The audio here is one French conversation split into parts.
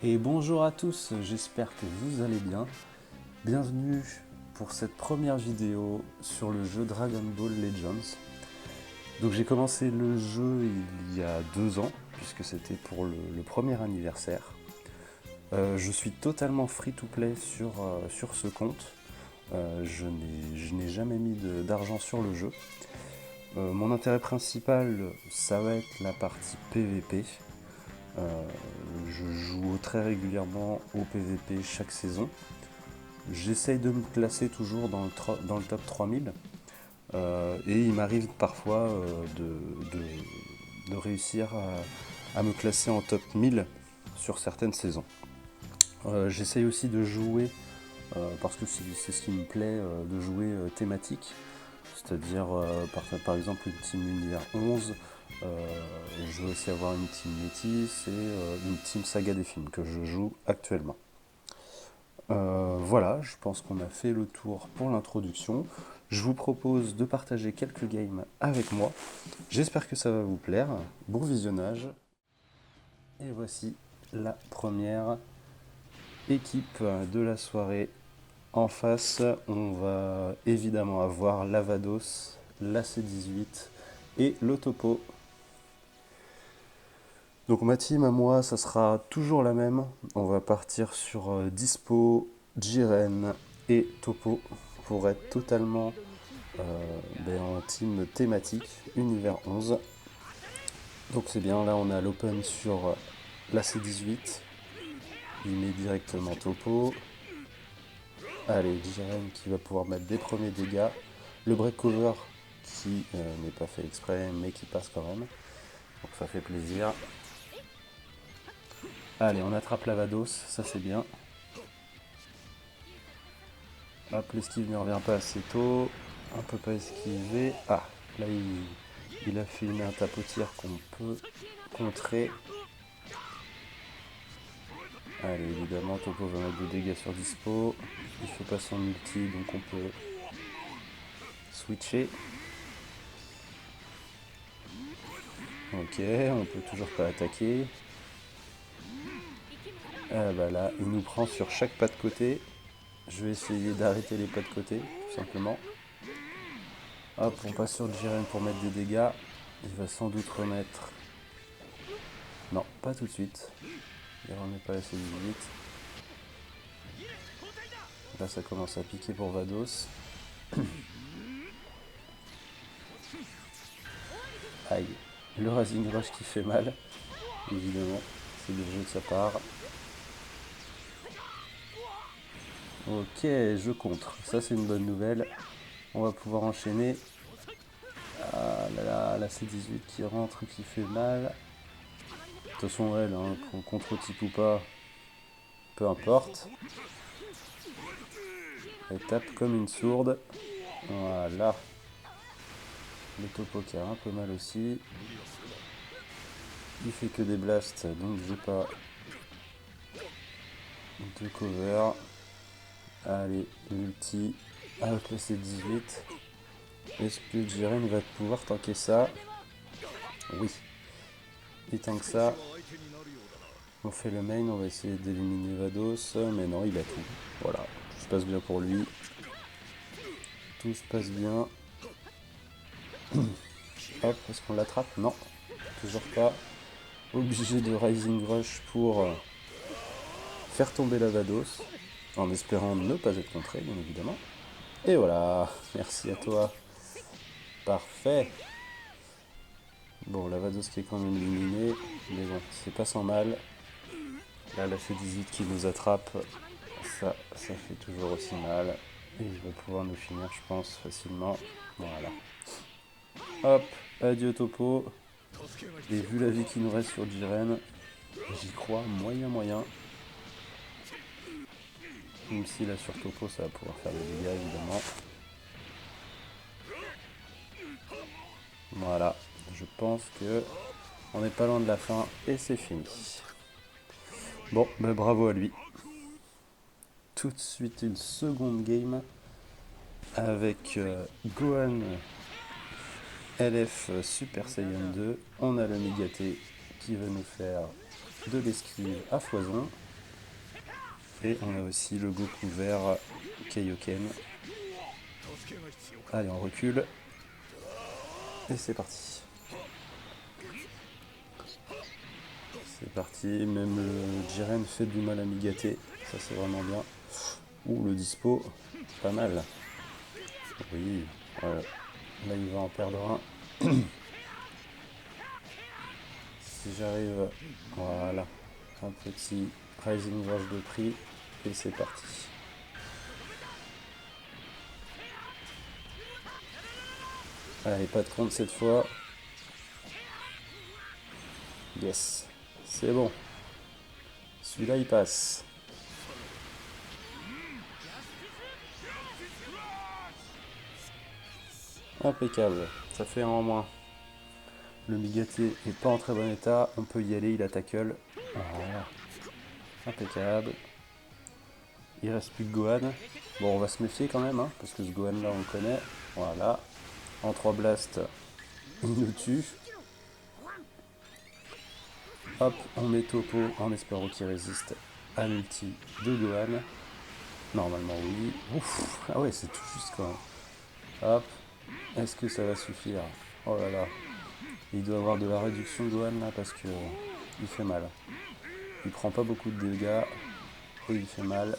Et bonjour à tous, j'espère que vous allez bien. Bienvenue pour cette première vidéo sur le jeu Dragon Ball Legends. Donc j'ai commencé le jeu il y a 2 ans, puisque c'était pour le premier anniversaire. Je suis totalement free-to-play sur ce compte. Je n'ai jamais mis d'argent sur le jeu. Mon intérêt principal, ça va être la partie PVP. Je joue très régulièrement au PVP chaque saison. J'essaye de me classer toujours dans le top 3000. Et il m'arrive parfois de réussir à me classer en top 1000 sur certaines saisons. J'essaye aussi de jouer, parce que c'est ce qui me plaît, de jouer thématique. C'est-à-dire, par exemple, une team univers 11. Je veux aussi avoir une team métis et une team saga des films que je joue actuellement. Voilà, je pense qu'on a fait le tour pour l'introduction. Je vous propose de partager quelques games avec moi. J'espère que ça va vous plaire. Bon visionnage. Et voici la première équipe de la soirée. En face, on va évidemment avoir l'Avados, la C18 et le Topo. Donc ma team à moi, ça sera toujours la même. On va partir sur Dispo, Jiren et Topo pour être totalement en team thématique, univers 11. Donc c'est bien, là on a l'open sur la C18. Il met directement Topo. Allez, Jiren qui va pouvoir mettre des premiers dégâts. Le break cover qui n'est pas fait exprès mais qui passe quand même. Donc ça fait plaisir. Allez, on attrape l'Avados, ça c'est bien. Hop, l'esquive ne revient pas assez tôt. On peut pas esquiver. Ah, là il a fait une tapotière qu'on peut contrer. Allez, évidemment, Topo va mettre des dégâts sur Dispo. Il fait pas son ulti, donc on peut switcher. Ok, on peut toujours pas attaquer. Ah bah là, il nous prend sur chaque pas de côté. Je vais essayer d'arrêter les pas de côté, tout simplement. Hop, on passe sur Jiren pour mettre des dégâts. Il va sans doute remettre... Non, pas tout de suite. Il remet pas assez vite. Là, ça commence à piquer pour Vados. Aïe. Le Rising Rush qui fait mal. Évidemment, c'est le jeu de sa part. Ok, je contre. Ça, c'est une bonne nouvelle. On va pouvoir enchaîner. Ah là là, la C18 qui rentre, qui fait mal. De toute façon, elle, hein, qu'on contre-type ou pas, peu importe. Elle tape comme une sourde. Voilà. Le Topo qui a un peu mal aussi. Il fait que des blasts, donc j'ai pas de cover. Allez, l'ulti avec la C18. Est-ce que Jiren va pouvoir tanker ça? Oui. Il tank ça. On fait le main, on va essayer d'éliminer Vados, mais non, il a tout. Voilà, tout se passe bien pour lui. Tout se passe bien. Hop, est-ce qu'on l'attrape? Non, toujours pas. Obligé de Rising Rush pour faire tomber la Vados, en espérant ne pas être contré, bien évidemment. Et voilà, merci à toi. Parfait. Bon, la Vados qui est quand même éliminée, mais bon, c'est pas sans mal. Là, la C18 qui nous attrape, ça fait toujours aussi mal. Et il va pouvoir nous finir, je pense, facilement. Voilà. Hop, adieu Topo. Et vu la vie qui nous reste sur Jiren, j'y crois moyen moyen. Même si là sur Topo ça va pouvoir faire des dégâts évidemment. Voilà, je pense que on n'est pas loin de la fin et c'est fini. Bon, bah bravo à lui. Tout de suite une seconde game avec Gohan LF Super Saiyan 2. On a le Mégaté qui va nous faire de l'esquive à foison. Et on a aussi le Goku vert Kaioken. Allez, on recule. Et c'est parti. C'est parti, même le Jiren fait du mal à Migaté. Ça c'est vraiment bien. Ouh, le dispo, pas mal. Oui, voilà. Là il va en perdre un. Si j'arrive, voilà, un petit Rising Rush de prix. Et c'est parti. Allez, pas de compte cette fois. Yes, c'est bon. Celui-là il passe. Impeccable, ça fait un en moins. Le Migaté est pas en très bon état, on peut y aller, il a tackle. Voilà. Impeccable. Il reste plus que Gohan. Bon, on va se méfier quand même, hein, parce que ce Gohan là on le connaît. Voilà. En 3 blasts, il nous tue. Hop, on met Topo en espérant qu'il résiste à l'ulti de Gohan. Normalement oui. Ouf, ah ouais, c'est tout juste quand même. Hop, est-ce que ça va suffire? Oh là là. Il doit avoir de la réduction de Gohan là parce que il fait mal. Il prend pas beaucoup de dégâts et il fait mal.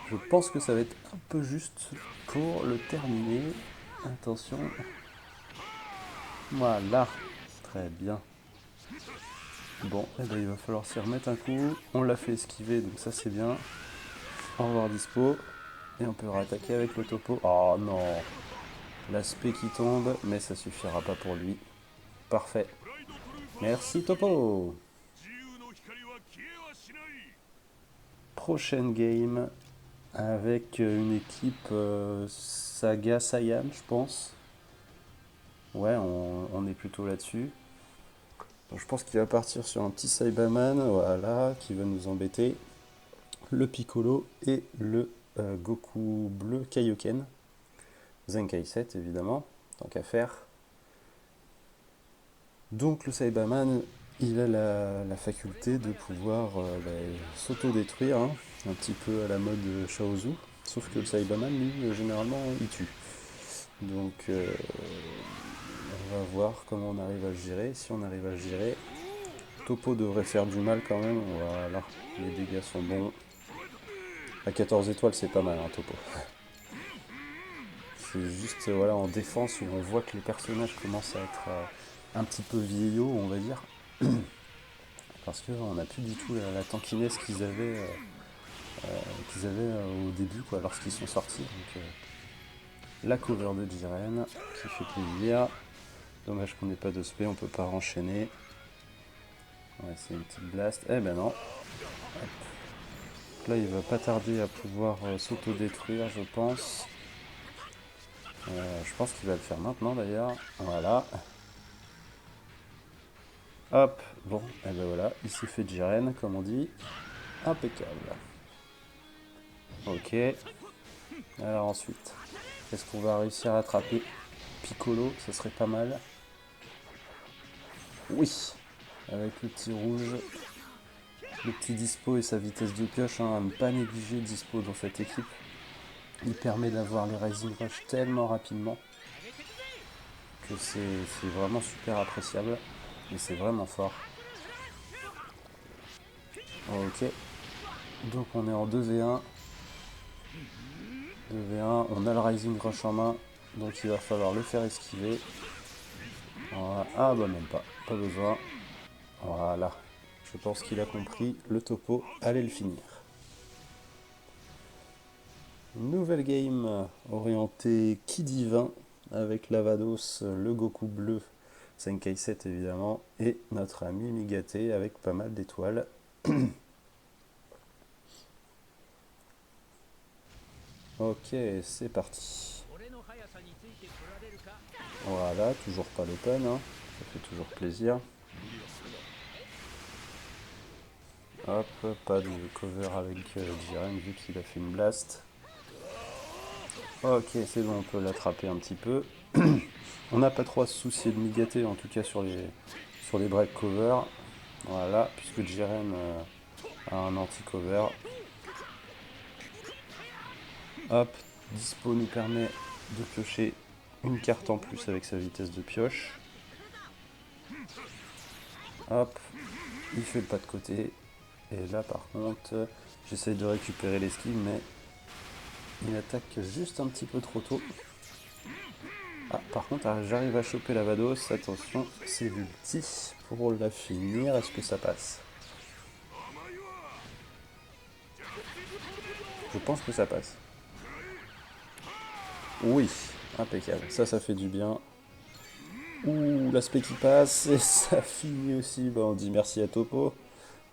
Je pense que ça va être un peu juste pour le terminer. Attention. Voilà. Très bien. Bon, eh ben, il va falloir s'y remettre un coup. On l'a fait esquiver, donc ça c'est bien. Au revoir dispo. Et on peut réattaquer avec le topo. Oh non. L'aspect qui tombe, mais ça suffira pas pour lui. Parfait. Merci topo. Prochaine game avec une équipe Saga Saiyan, je pense. Ouais, on est plutôt là-dessus. Donc, je pense qu'il va partir sur un petit Saibaman, voilà, qui va nous embêter. Le Piccolo et le Goku bleu Kaioken. Zenkai 7 évidemment, tant qu'à faire. Donc le Saibaman, il a la faculté de pouvoir s'auto-détruire, hein, un petit peu à la mode Shaozu. Sauf que le Saibaman, lui, généralement, il tue. Donc on va voir comment on arrive à le gérer. Si on arrive à le gérer, Topo devrait faire du mal quand même. Voilà, les dégâts sont bons. À 14 étoiles, c'est pas mal, hein, Topo. C'est juste voilà, en défense où on voit que les personnages commencent à être un petit peu vieillots, on va dire. Parce qu'on n'a plus du tout la tankiness qu'ils avaient au début, quoi, lorsqu'ils sont sortis. Donc, la cover de Jiren, qui fait plaisir. Dommage qu'on n'ait pas de spé, on peut pas enchaîner. Ouais, c'est une petite blast. Eh ben non. Hop. Là, il va pas tarder à pouvoir s'auto-détruire, je pense. Je pense qu'il va le faire maintenant, d'ailleurs. Voilà. Hop. Bon, et ben voilà. Il s'est fait Jiren, comme on dit. Impeccable. Ok. Alors ensuite, est-ce qu'on va réussir à attraper Piccolo? Ça serait pas mal. Oui. Avec le petit rouge. Le petit dispo et sa vitesse de pioche, hein, à ne pas négliger dispo dans cette équipe. Il permet d'avoir les Rising Rush tellement rapidement que c'est vraiment super appréciable. Et c'est vraiment fort. Ok. Donc on est en 2v1. 2v1. On a le Rising Rush en main. Donc il va falloir le faire esquiver. Voilà. Ah bah même pas. Pas besoin. Voilà. Je pense qu'il a compris. Le topo allait le finir. Nouvelle game orientée Ki divin avec Lavados, le Goku bleu, Zenkai 7 évidemment, et notre ami Migaté avec pas mal d'étoiles. Ok, c'est parti. Voilà, toujours pas l'open, hein. Ça fait toujours plaisir. Hop, pas de cover avec Jiren vu qu'il a fait une blast. Ok, c'est bon, on peut l'attraper un petit peu. On n'a pas trop à se soucier de Migaté, en tout cas sur les break cover. Voilà, puisque Jiren a un anti-cover. Hop, Dispo nous permet de piocher une carte en plus avec sa vitesse de pioche. Hop, il fait le pas de côté. Et là par contre, j'essaye de récupérer l'esquive, mais il attaque juste un petit peu trop tôt. Ah, par contre, j'arrive à choper la Vados. Attention, c'est l'ulti pour la finir. Est-ce que ça passe? Je pense que ça passe. Oui, impeccable. Ça fait du bien. Ouh, l'aspect qui passe, et ça finit aussi. Bon, on dit merci à Topo.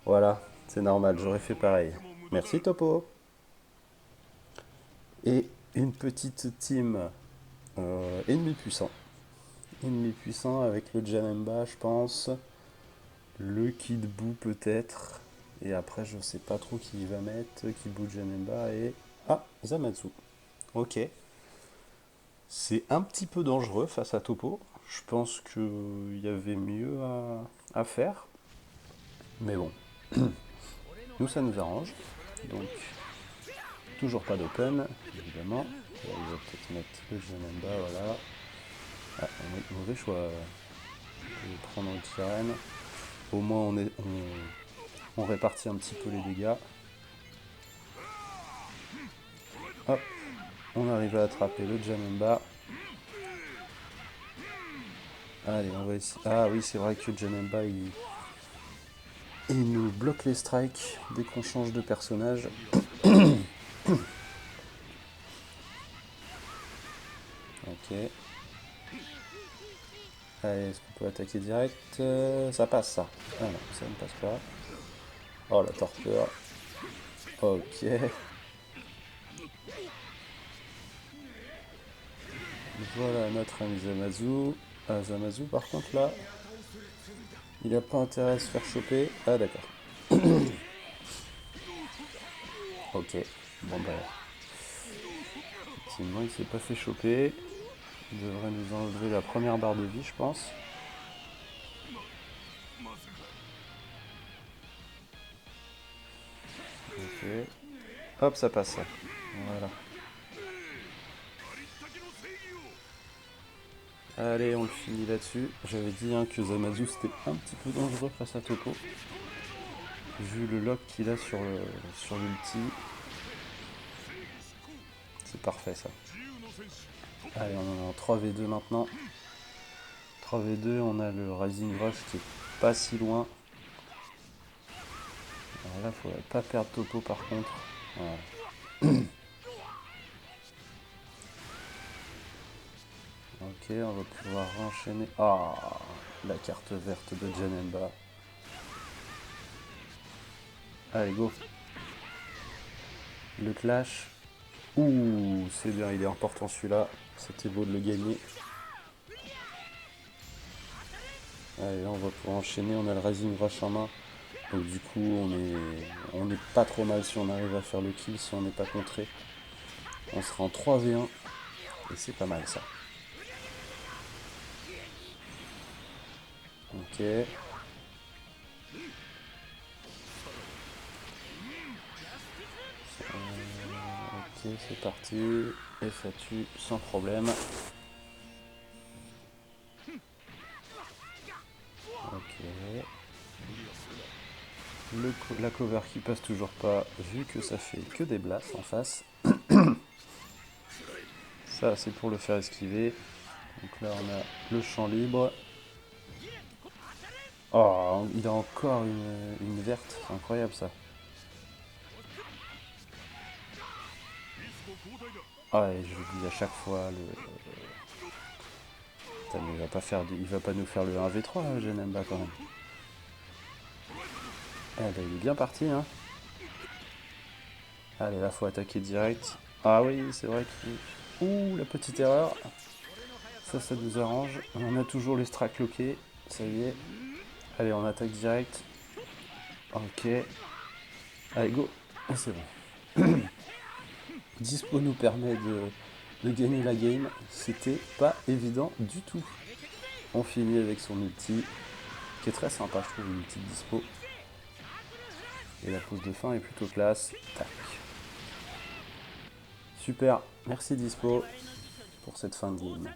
Voilà, c'est normal, j'aurais fait pareil. Merci Topo. Et une petite team ennemi puissant. Ennemi puissant avec le Janemba, je pense. Le Kid Buu peut-être. Et après, je sais pas trop qui il va mettre. Kid Buu, Janemba et... Ah, Zamasu. Ok. C'est un petit peu dangereux face à Topo. Je pense qu'il y avait mieux à faire. Mais bon, nous ça nous arrange. Donc, toujours pas d'open, évidemment. Là, il va peut-être mettre le Janemba, voilà. Ah, mauvais choix. Je vais prendre le Jiren. Au moins on répartit un petit peu les dégâts. Hop, on arrive à attraper le Janemba. Allez, on va essayer. Ah oui, c'est vrai que le Janemba, il nous bloque les strikes dès qu'on change de personnage. Ok. Allez, est-ce qu'on peut attaquer direct? Ça passe ça. Ah non, ça ne passe pas. Oh la torpeur. Ok. Voilà notre ami Zamasu. Ah, Zamasu par contre là, il n'a pas intérêt à se faire choper. Ah d'accord. Ok. Bon bah. Effectivement, il s'est pas fait choper. Il devrait nous enlever la première barre de vie, je pense. Ok. Hop, ça passe. Voilà. Allez, on le finit là-dessus. J'avais dit que Zamasu c'était un petit peu dangereux face à Topo. Vu le lock qu'il a sur l'ulti. C'est parfait ça. Allez, on est en 3v2 maintenant. 3v2, on a le Rising Rush qui est pas si loin. Alors là, il faudrait pas perdre Topo par contre. Voilà. Ok, on va pouvoir enchaîner. Ah, la carte verte de Janemba. Allez, go. Le clash. Ouh, c'est bien, il est important celui-là. C'était beau de le gagner. Allez, on va pouvoir enchaîner. On a le Rising Rush en main. Donc du coup, on est pas trop mal si on arrive à faire le kill, si on n'est pas contré. On sera en 3v1. Et c'est pas mal ça. Ok. Ok, c'est parti. Et ça tue sans problème. Ok. La cover qui passe toujours pas, vu que ça fait que des blasts en face. Ça, c'est pour le faire esquiver. Donc là, on a le champ libre. Oh, il a encore une verte. C'est incroyable ça. Ah, et je le dis à chaque fois, Putain, mais il va pas nous faire le 1v3 là, Janemba quand même. Eh ben, il est bien parti, hein. Allez, là, faut attaquer direct. Ah oui, c'est vrai que... Ouh, la petite erreur. Ça nous arrange. On a toujours les strikes loqués. Ça y est. Allez, on attaque direct. Ok. Allez, go. Et c'est bon. Dispo nous permet de gagner la game. C'était pas évident du tout. On finit avec son ulti. qui est très sympa, je trouve, une petite dispo. Et la pose de fin est plutôt classe. Tac. Super, merci dispo pour cette fin de game.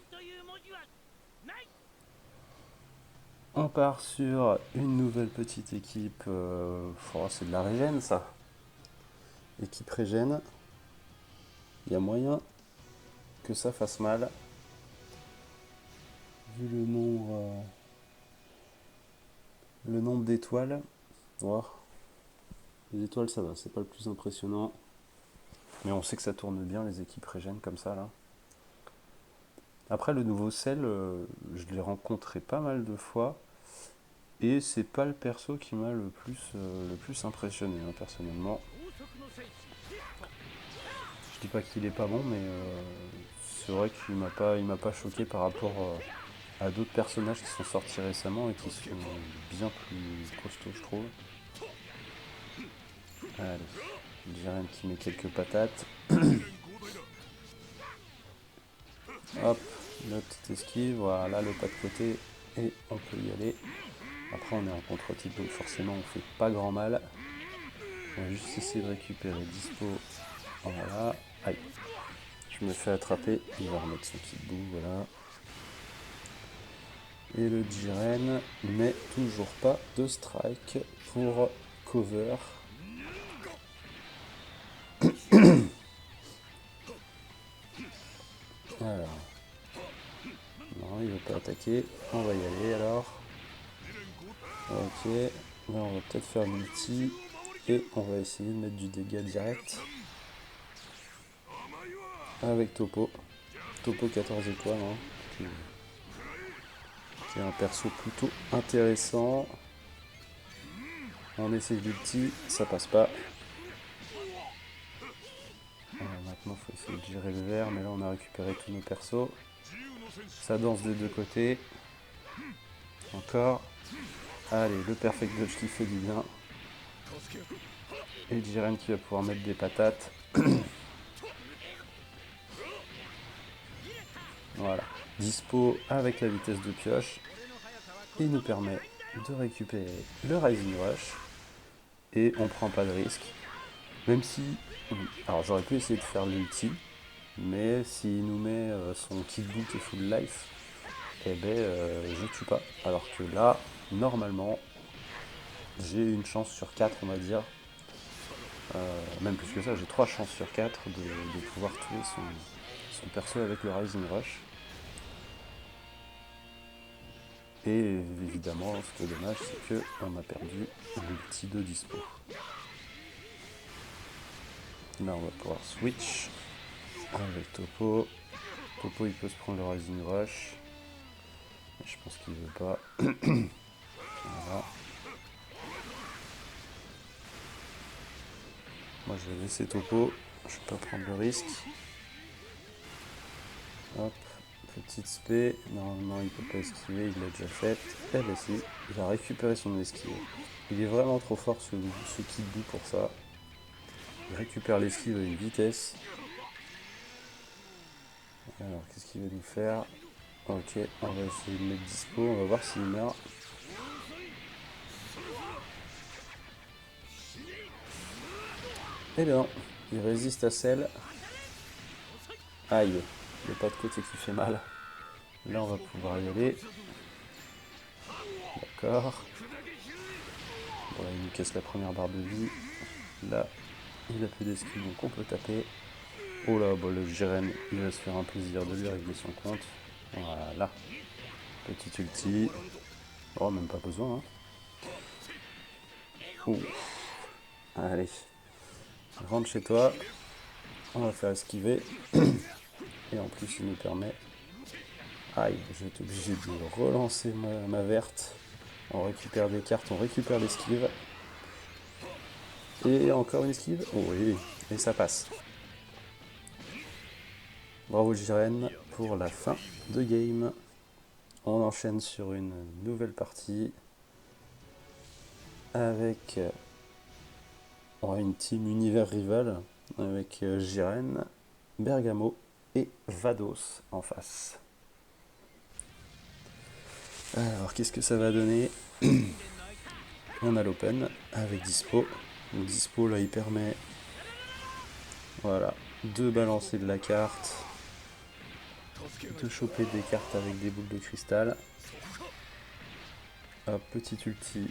On part sur une nouvelle petite équipe. C'est de la régène ça. Équipe régène. Il y a moyen que ça fasse mal. Vu le nombre d'étoiles. Oh. Les étoiles ça va, c'est pas le plus impressionnant. Mais on sait que ça tourne bien les équipes régène comme ça là. Après le nouveau Cell, je l'ai rencontré pas mal de fois. Et c'est pas le perso qui m'a le plus impressionné hein, personnellement. Je dis pas qu'il est pas bon, mais c'est vrai qu'il m'a pas choqué par rapport à d'autres personnages qui sont sortis récemment et qui sont bien plus costauds, je trouve. Allez, Jiren qui met quelques patates. Hop, la petite esquive, voilà le pas de côté et on peut y aller. Après on est en contre-type donc forcément on fait pas grand mal. On va juste essayer de récupérer dispo. Voilà. Aïe. Je me fais attraper. Il va remettre son petit bout, voilà. Et le Jiren met toujours pas de strike pour cover. Alors. Non, il veut pas attaquer. On va y aller alors. Ok. Là on va peut-être faire l'ulti. Et on va essayer de mettre du dégât direct. Avec Topo. Topo 14 étoiles. Hein, qui est un perso plutôt intéressant. On essaye l'ulti, ça passe pas. Alors maintenant il faut essayer de gérer le vert, mais là on a récupéré tous nos persos. Ça danse des deux côtés. Encore. Allez, le perfect dodge qui fait du bien. Et Jiren qui va pouvoir mettre des patates. Voilà. Dispo avec la vitesse de pioche. Il nous permet de récupérer le Rising Rush. Et on prend pas de risque. Même si... Alors j'aurais pu essayer de faire l'ulti. Mais s'il nous met son kit boot et full life, eh ben je tue pas. Alors que là, normalement, j'ai une chance sur 4 on va dire. Même plus que ça, j'ai 3 chances sur 4 de pouvoir tuer son perso avec le Rising Rush. Et évidemment, ce qui est dommage, c'est qu'on a perdu l'ulti de dispo. Là, on va pouvoir switch avec Topo. Topo, il peut se prendre le Rising Rush. Mais je pense qu'il veut pas. Voilà. Moi, je vais laisser Topo. Je vais pas prendre le risque. Hop. Petite spé, normalement il peut pas esquiver, il l'a déjà fait. Eh ben si, il a récupéré son esquive. Il est vraiment trop fort ce kit bout pour ça. Il récupère l'esquive à une vitesse. Alors qu'est-ce qu'il va nous faire? Ok, on va essayer de mettre dispo, on va voir s'il meurt. Eh bien, il résiste à celle. Aïe, le pas de côté qui fait mal. Là on va pouvoir y aller. D'accord. Bon là il nous casse la première barre de vie. Là, il a plus d'esquive donc on peut taper. Oh là, bon, le Jiren, il va se faire un plaisir de lui régler son compte. Voilà. Petit ulti. Oh, même pas besoin. Hein. Ouh. Allez. Rentre chez toi. On va faire esquiver. Et en plus, il nous permet... Aïe, je vais être obligé de relancer ma verte. On récupère des cartes, on récupère l'esquive. Et encore une esquive. Oh oui, et ça passe. Bravo Jiren pour la fin de game. On enchaîne sur une nouvelle partie avec une team univers rival avec Jiren, Bergamo et Vados en face. Alors qu'est-ce que ça va donner? On a l'open avec dispo. Donc dispo là il permet, voilà, de balancer de la carte, de choper des cartes avec des boules de cristal. Hop, petit ulti,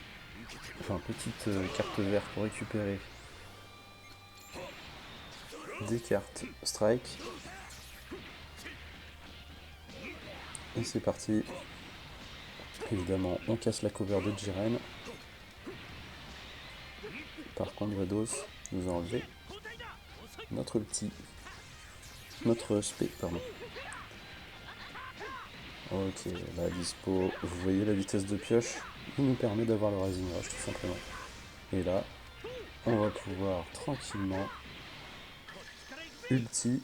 enfin petite carte verte pour récupérer des cartes strike. Et c'est parti. Évidemment, on casse la cover de Jiren. Par contre, Vados nous a enlevé notre ulti. Notre spé, pardon. Ok, la dispo. Vous voyez la vitesse de pioche, il nous permet d'avoir le Rising Rush tout simplement. Et là, on va pouvoir tranquillement ulti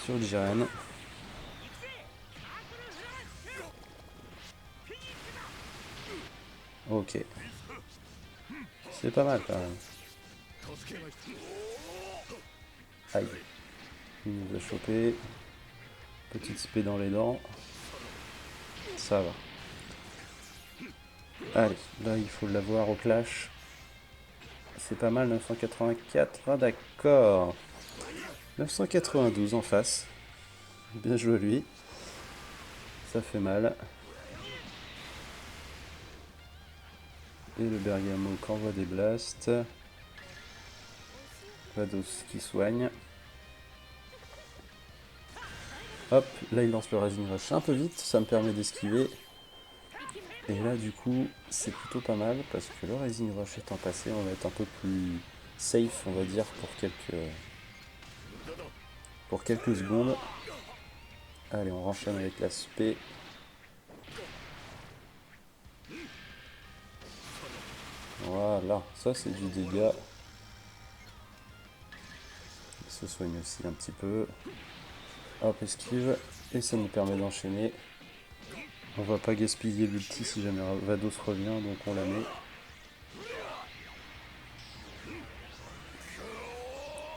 sur Jiren. Ok. C'est pas mal quand même. Aïe. Il nous a chopé. Petite spé dans les dents. Ça va. Allez, là il faut l'avoir au clash. C'est pas mal, 984. Ah d'accord. 992 en face. Bien joué lui. Ça fait mal. Et le Bergamo qui envoie des blasts. Vados qui soigne. Hop, là il lance le Rising Rush un peu vite, ça me permet d'esquiver. Et là du coup c'est plutôt pas mal parce que le Rising Rush étant passé, on va être un peu plus safe on va dire pour quelques secondes. Allez, on renchaîne avec la spé. Voilà, ça c'est du dégât. Il se soigne aussi un petit peu. Hop, esquive. Et ça nous permet d'enchaîner. On va pas gaspiller l'ulti si jamais Vados revient, donc on la met.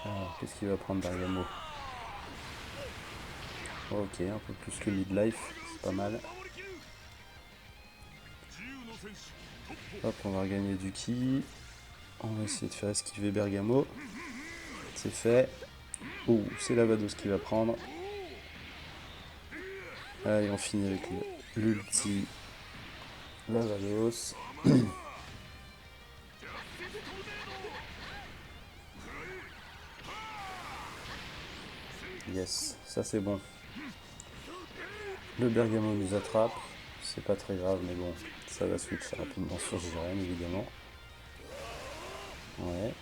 Alors, qu'est-ce qu'il va prendre Bergamo? Ok, un peu plus que midlife, c'est pas mal. Hop, on va regagner du ki. On va essayer de faire esquiver Bergamo. C'est fait. Ouh, c'est la Vados qui va prendre. Allez, on finit avec l'ulti. La Vados. Yes, ça c'est bon. Le Bergamo nous attrape. C'est pas très grave, mais bon, ça va switcher rapidement sur Jiren, évidemment. Ouais.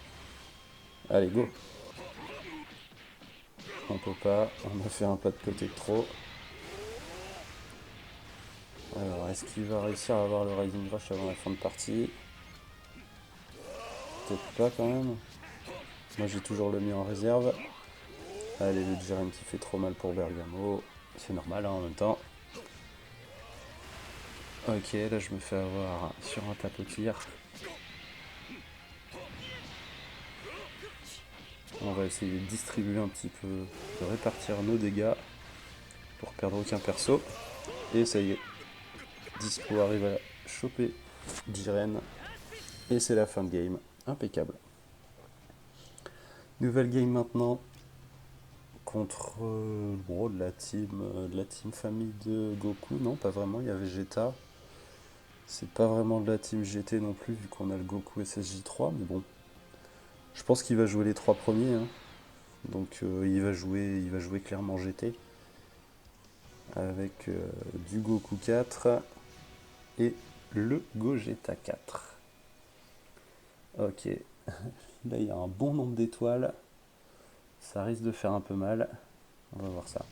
Allez, go. On peut pas, on a fait un pas de côté de trop. Alors, est-ce qu'il va réussir à avoir le Rising Rush avant la fin de partie? Peut-être pas quand même. Moi j'ai toujours le mien en réserve. Allez, le Jiren qui fait trop mal pour Bergamo. C'est normal hein, en même temps. Ok, là je me fais avoir sur un tapotir. On va essayer de distribuer un petit peu, de répartir nos dégâts pour perdre aucun perso. Et ça y est, Dispo arrive à choper Jiren. Et c'est la fin de game. Impeccable. Nouvelle game maintenant contre bon, de la team famille de Goku. Non, pas vraiment, il y a Vegeta. C'est pas vraiment de la team GT non plus, vu qu'on a le Goku SSJ3, mais bon. Je pense qu'il va jouer les 3 premiers. Hein. Donc il va jouer clairement GT. Avec du Goku 4 et le Gogeta 4. Ok. Là il y a un bon nombre d'étoiles. Ça risque de faire un peu mal. On va voir ça.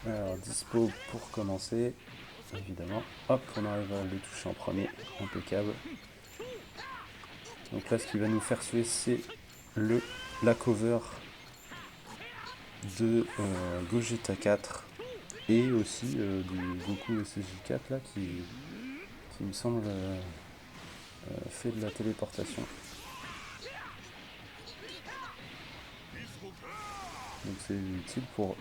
Alors dispo pour commencer. Évidemment. Hop, on arrive à le toucher en premier. Impeccable. Donc là ce qui va nous faire suer c'est la cover de Gogeta 4 et aussi du Goku SSJ4 là qui me semble fait de la téléportation. Donc c'est utile pour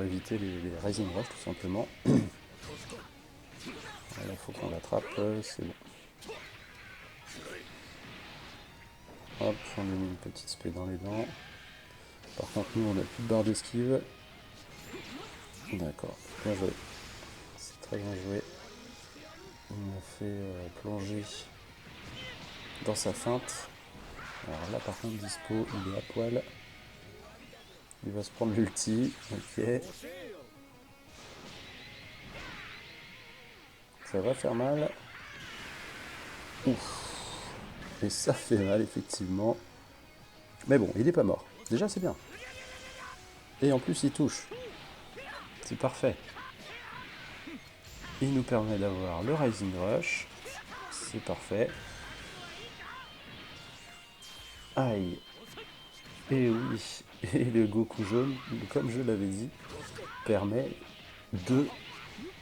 éviter les Rising Rush tout simplement. Là, faut qu'on l'attrape, c'est bon. Hop, on lui met une petite spé dans les dents. Par contre, nous, on n'a plus de barre d'esquive. D'accord, bien joué. C'est très bien joué. Il m'a fait plonger dans sa feinte. Alors là, par contre, dispo, il est à poil. Il va se prendre l'ulti. Ok. Ça va faire mal. Ouf. Et ça fait mal, effectivement. Mais bon, il n'est pas mort. Déjà, c'est bien. Et en plus, il touche. C'est parfait. Il nous permet d'avoir le Rising Rush. C'est parfait. Aïe. Et oui. Et le Goku jaune, comme je l'avais dit, permet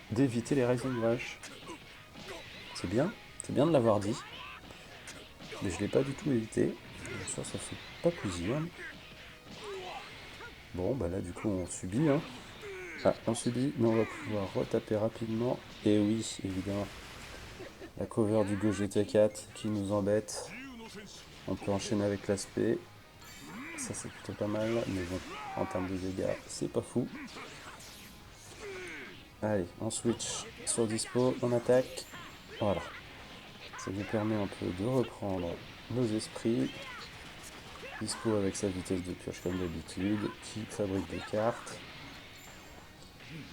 d'éviter les Rising Rush. C'est bien de l'avoir dit. Mais je ne l'ai pas du tout évité. Ça fait pas plaisir. Bon, bah là, du coup, on subit. Hein. Ah, on subit, mais on va pouvoir retaper rapidement. Et oui, évidemment. La cover du Go GT4 qui nous embête. On peut enchaîner avec l'aspect. Ça, c'est plutôt pas mal. Mais bon, en termes de dégâts, c'est pas fou. Allez, on switch sur dispo, on attaque. Voilà. Ça nous permet un peu de reprendre nos esprits. Dispo avec sa vitesse de pioche comme d'habitude, qui fabrique des cartes.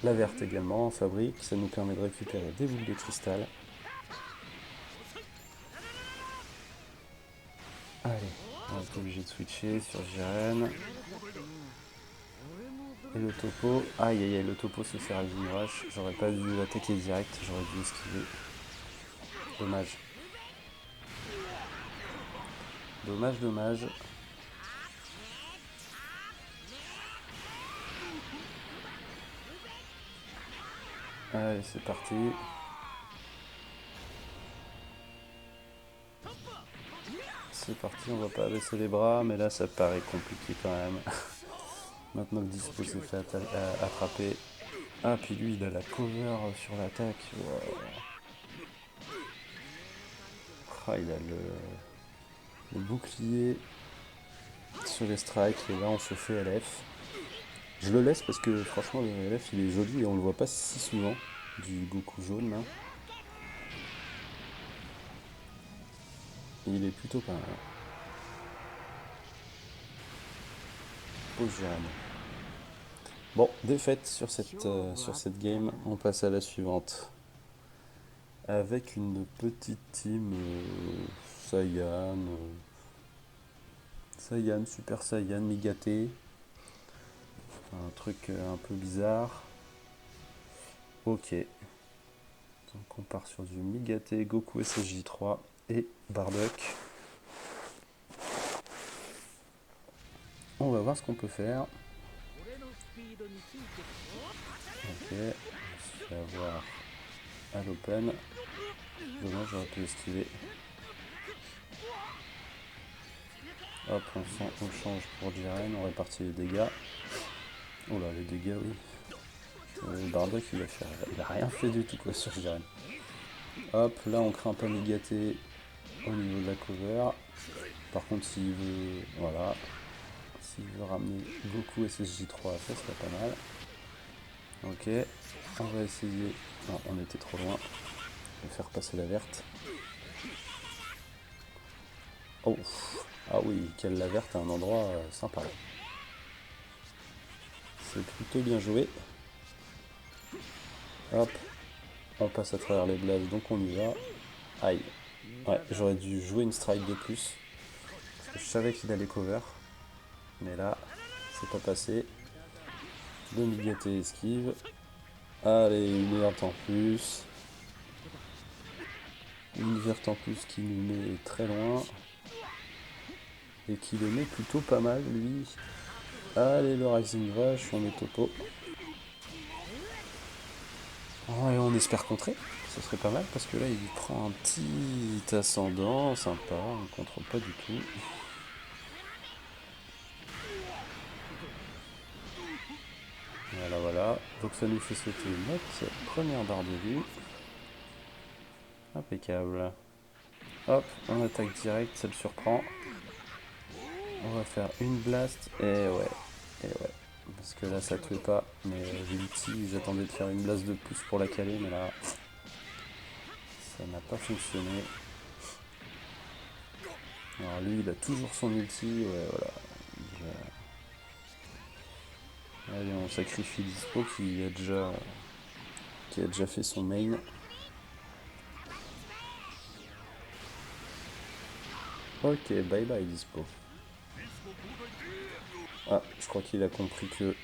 La verte également en fabrique, ça nous permet de récupérer des boules de cristal. Allez, on va être obligé de switcher sur Jiren. Et le topo, aïe aïe aïe, le topo se fait Rising Rush. J'aurais pas dû l'attaquer direct, j'aurais dû esquiver. Dommage. Dommage, dommage. Allez, c'est parti. C'est parti, on va pas baisser les bras, mais là ça paraît compliqué quand même. Maintenant que Dispo s'est fait attraper. Ah, puis lui il a la cover sur l'attaque. Wow. Ah, il a le bouclier sur les strikes, et là on se fait LF. Je le laisse parce que franchement le LF il est joli et on le voit pas si souvent, du Goku jaune là. Il est plutôt pas mal. Pause Jiren. Bon, défaite sur cette game, on passe à la suivante. Avec une petite team Saiyan, Super Saiyan, Migate. Un truc un peu bizarre. Ok. Donc on part sur du Migate, Goku SSJ3 et Bardock. On va voir ce qu'on peut faire. Ok, on se fait avoir à l'open. Dommage, j'aurais pu esquiver. Hop, on change pour Jiren, on répartit les dégâts. Oh là, les dégâts, oui. Bardock, il a rien fait du tout quoi, sur Jiren. Hop, là on craint pas Migate au niveau de la cover. Par contre, s'il veut, voilà, s'il veut ramener Goku SSJ3, ça serait pas mal. Ok, on va essayer. Non, on était trop loin. Je vais faire passer la verte. Oh, ah oui, quelle la verte à un endroit sympa. C'est plutôt bien joué. Hop, on passe à travers les blases, donc on y va. Aïe. Ouais, j'aurais dû jouer une strike de plus. Parce que je savais qu'il allait cover. Mais là, c'est pas passé. Le Migate esquive. Allez, une verte en plus. Une verte en plus qui nous met très loin. Et qui le met plutôt pas mal, lui. Allez, le Rising Rush, on est topo. Oh, et on espère contrer. Ça serait pas mal parce que là, il prend un petit ascendant sympa. On ne contrôle pas du tout. Donc ça nous fait sauter notre première barre de vie. Impeccable. Hop, on attaque direct, ça le surprend. On va faire une blast, et ouais. Parce que là ça tuait pas, mais l'ulti, j'attendais de faire une blast de plus pour la caler, mais là, ça n'a pas fonctionné. Alors lui, il a toujours son ulti, voilà. Allez, on sacrifie Dispo qui a déjà fait son main. Ok, bye bye Dispo. Ah, je crois qu'il a compris que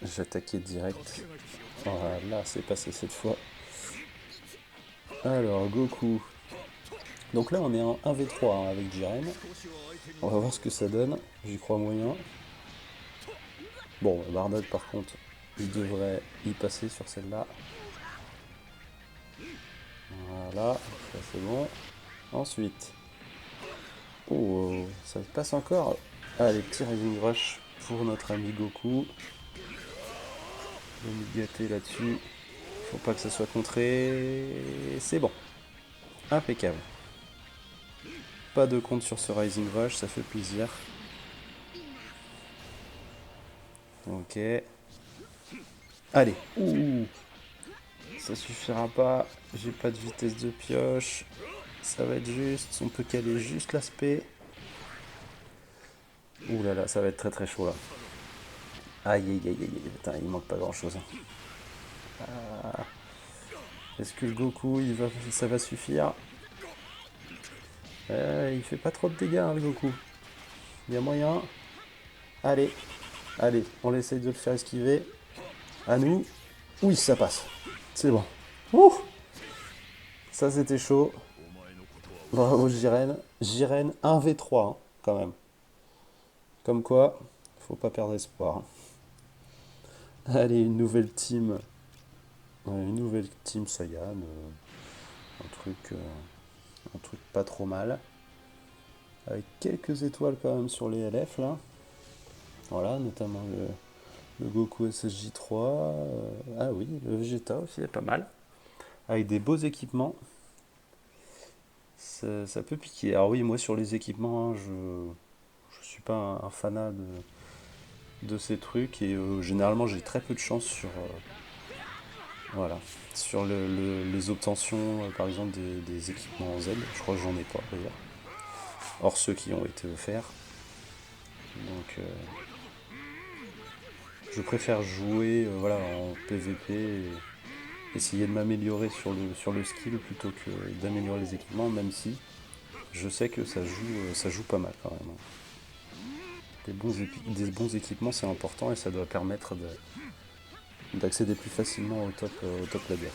j'attaquais direct. Voilà, c'est passé cette fois. Alors, Goku. Donc là, on est en 1v3 hein, avec Jiren. On va voir ce que ça donne. J'y crois moyen. Bon, Bardock, par contre, il devrait y passer sur celle-là. Voilà, ça c'est bon. Ensuite. Oh, ça passe encore. Allez, petit Rising Rush pour notre ami Goku. Le gâté là-dessus. Faut pas que ça soit contré. C'est bon. Impeccable. Pas de compte sur ce Rising Rush, ça fait plaisir. Ok. Allez. Ouh. Ça suffira pas. J'ai pas de vitesse de pioche. Ça va être juste. On peut caler juste l'aspect. Ouh là là, ça va être très très chaud là. Aïe aïe aïe aïe. Putain, il manque pas grand chose. Ah. Est-ce que le Goku, ça va suffire? Il fait pas trop de dégâts hein, le Goku. Il y a moyen. Allez. Allez, on essaye de le faire esquiver. À nous. Oui, ça passe. C'est bon. Ouh, ça c'était chaud. Bravo Jiren. Jiren 1v3 hein, quand même. Comme quoi, faut pas perdre espoir. Allez, une nouvelle team. Une nouvelle team Saiyan. Un truc pas trop mal. Avec quelques étoiles quand même sur les LF là. Voilà, notamment le Goku SSJ3. Ah oui, le Vegeta aussi est pas mal. Avec des beaux équipements. Ça peut piquer. Alors oui, moi sur les équipements, hein, je suis pas un fanat de ces trucs et généralement j'ai très peu de chance sur voilà sur les obtentions par exemple des équipements en Z. Je crois que j'en ai pas d'ailleurs. Hors ceux qui ont été offerts. Donc je préfère jouer voilà en PVP et essayer de m'améliorer sur le skill plutôt que d'améliorer les équipements, même si je sais que ça joue pas mal quand même. Des bons équipements, c'est important et ça doit permettre d'accéder plus facilement au top level.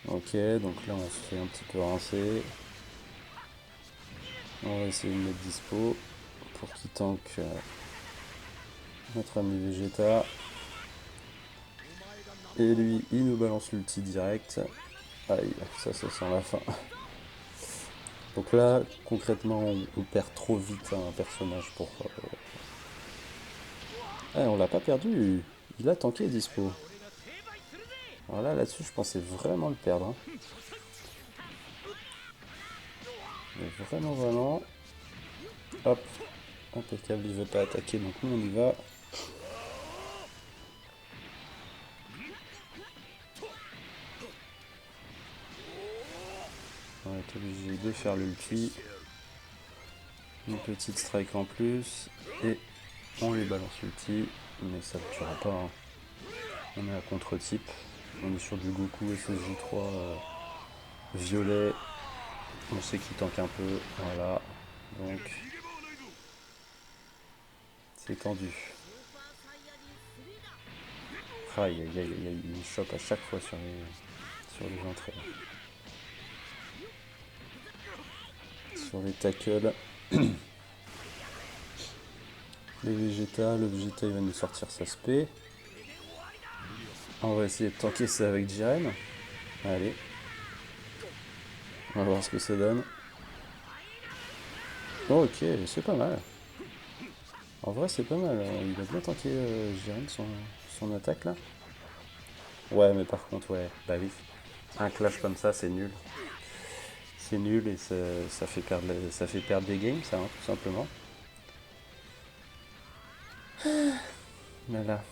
Ok, donc là on se fait un petit peu rincer. On va essayer de mettre dispo pour qu'il tank notre ami Vegeta. Et lui, il nous balance l'ulti direct. Aïe, ça sent la fin. Donc là, concrètement, on perd trop vite un personnage pour... on l'a pas perdu. Il a tanké dispo. Voilà, là-dessus, je pensais vraiment le perdre. Hein. Mais vraiment, vraiment. Hop. Impeccable, il veut pas attaquer, donc nous, on y va. On va être obligé de faire l'ulti. Une petite strike en plus. Et on lui balance l'ulti. Mais ça ne tuera pas. Hein. On est à contre-type. On est sur du Goku SSJ3 violet. On sait qu'il tank un peu. Voilà. Donc c'est tendu. Aïe aïe aïe aïe. Il me chope à chaque fois sur les entrées. Sur les tackles. Le Vegeta il va nous sortir sa spé. On va essayer de tanker ça avec Jiren. Allez. On va voir ce que ça donne. Oh, ok, c'est pas mal. En vrai, c'est pas mal, hein. Il a bien tanké Jiren son attaque là. Ouais, mais par contre, ouais, bah oui. Un clash comme ça, c'est nul. C'est nul et ça fait perdre, ça fait perdre des games, ça, hein, tout simplement. Voilà,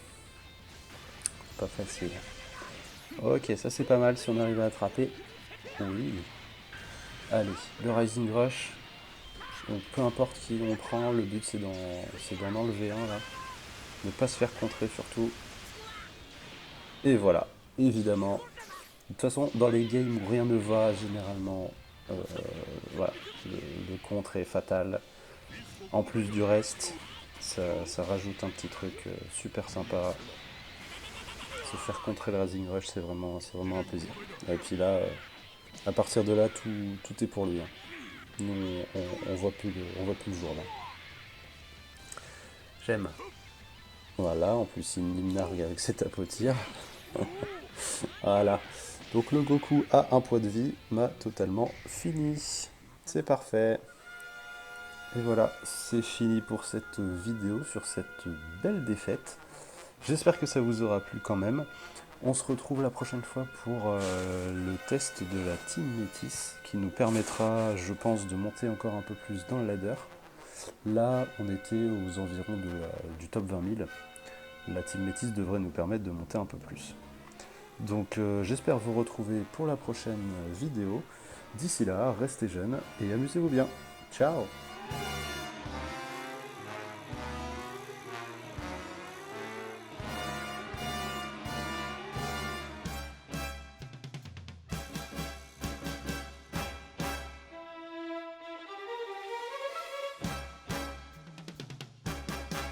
pas facile. Ok, ça c'est pas mal si on arrive à attraper. Oui. Allez, le Rising Rush. Donc peu importe qui on prend, le but c'est d'en enlever un là. Ne pas se faire contrer surtout. Et voilà, évidemment. De toute façon, dans les games où rien ne va, généralement, euh, voilà, le contre est fatal. En plus du reste, ça rajoute un petit truc super sympa. Se faire contrer le Rising Rush, c'est vraiment un plaisir. Et puis là, à partir de là, tout est pour lui, hein. Nous, on voit plus le jour là. J'aime. Voilà, en plus il me nargue avec ses tapotirs. Voilà. Donc le Goku à un point de vie m'a totalement fini. C'est parfait. Et voilà, c'est fini pour cette vidéo sur cette belle défaite. J'espère que ça vous aura plu quand même. On se retrouve la prochaine fois pour le test de la Team Métis qui nous permettra, je pense, de monter encore un peu plus dans le ladder. Là, on était aux environs du top 20 000. La Team Métis devrait nous permettre de monter un peu plus. Donc j'espère vous retrouver pour la prochaine vidéo. D'ici là, restez jeunes et amusez-vous bien. Ciao!